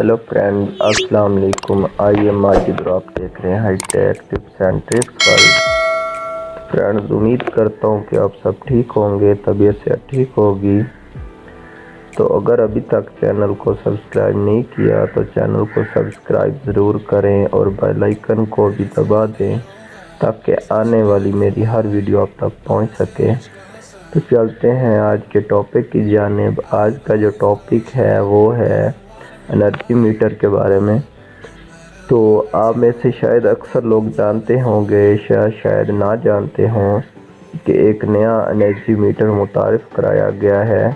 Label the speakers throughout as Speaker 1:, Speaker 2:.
Speaker 1: Hello friend, अस्सलाम वालेकुम। आइए माजिद आप देख रहे हैं high tech tips and tricks world. Friends, उम्मीद करता हूँ कि आप सब ठीक होंगे, तबीयत से ठीक होगी। तो अगर अभी तक चैनल को सब्सक्राइब नहीं किया तो चैनल को सब्सक्राइब ज़रूर करें और बेल आइकन को भी दबा दें ताकि आने वाली मेरी हर वीडियो आप तक पहुँच सके। तो चलते हैं आज के टॉपिक की जानिब। आज का जो टॉपिक है वो है एनर्जी मीटर के बारे में। तो आप में से शायद अक्सर लोग जानते होंगे, शायद ना जानते हों कि एक नया एनर्जी मीटर मुतारिफ कराया गया है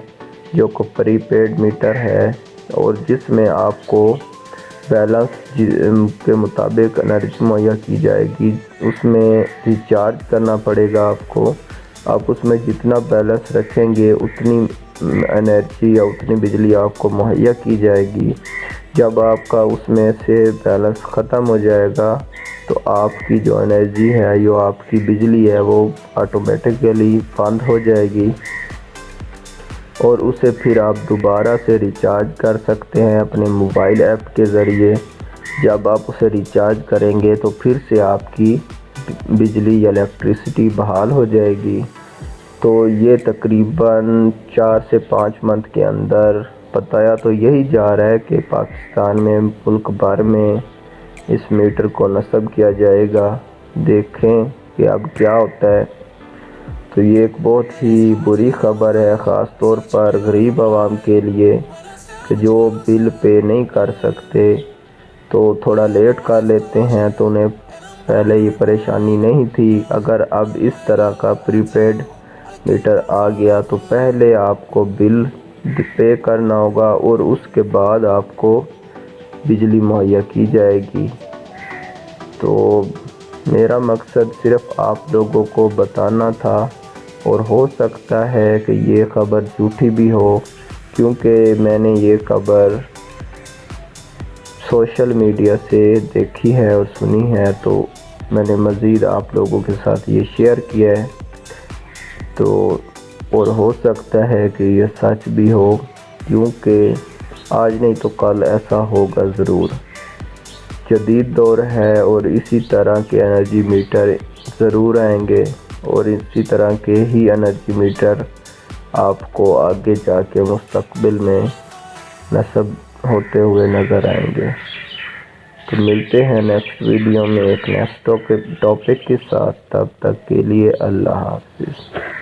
Speaker 1: जो को प्रीपेड मीटर है और जिसमें आपको बैलेंस के मुताबिक एनर्जी मुहैया की जाएगी। उसमें रिचार्ज करना पड़ेगा आपको। आप उसमें जितना बैलेंस रखेंगे उतनी एनर्जी या उतनी बिजली आपको मुहैया की जाएगी। जब आपका उसमें से बैलेंस ख़त्म हो जाएगा तो आपकी जो एनर्जी है, जो आपकी बिजली है, वो ऑटोमेटिकली बंद हो जाएगी और उसे फिर आप दोबारा से रिचार्ज कर सकते हैं अपने मोबाइल ऐप के ज़रिए। जब आप उसे रिचार्ज करेंगे तो फिर से आपकी बिजली या इलेक्ट्रिसिटी बहाल हो जाएगी। तो ये तकरीबन 4 से 5 मंथ के अंदर बताया तो यही जा रहा है कि पाकिस्तान में, मुल्क भर में इस मीटर को नस्ब किया जाएगा। देखें कि अब क्या होता है। तो ये एक बहुत ही बुरी खबर है, ख़ास तौर पर गरीब आवाम के लिए कि जो बिल पे नहीं कर सकते तो थोड़ा लेट कर लेते हैं, तो उन्हें पहले ये परेशानी नहीं थी। अगर अब इस तरह का प्रीपेड मीटर आ गया तो पहले आपको बिल पे करना होगा और उसके बाद आपको बिजली मुहैया की जाएगी। तो मेरा मकसद सिर्फ आप लोगों को बताना था और हो सकता है कि ये खबर झूठी भी हो, क्योंकि मैंने ये खबर सोशल मीडिया से देखी है और सुनी है, तो मैंने मज़ीद आप लोगों के साथ ये शेयर किया है। तो और हो सकता है कि ये सच भी हो, क्योंकि आज नहीं तो कल ऐसा होगा ज़रूर। जदीद दौर है और इसी तरह के एनर्जी मीटर ज़रूर आएंगे और इसी तरह के ही एनर्जी मीटर आपको आगे जाके मुस्तकबिल में नस्ब होते हुए नज़र आएंगे। तो मिलते हैं नेक्स्ट वीडियो में एक नेक्स्ट टॉपिक के साथ। तब तक के लिए अल्लाह हाफ़िज़।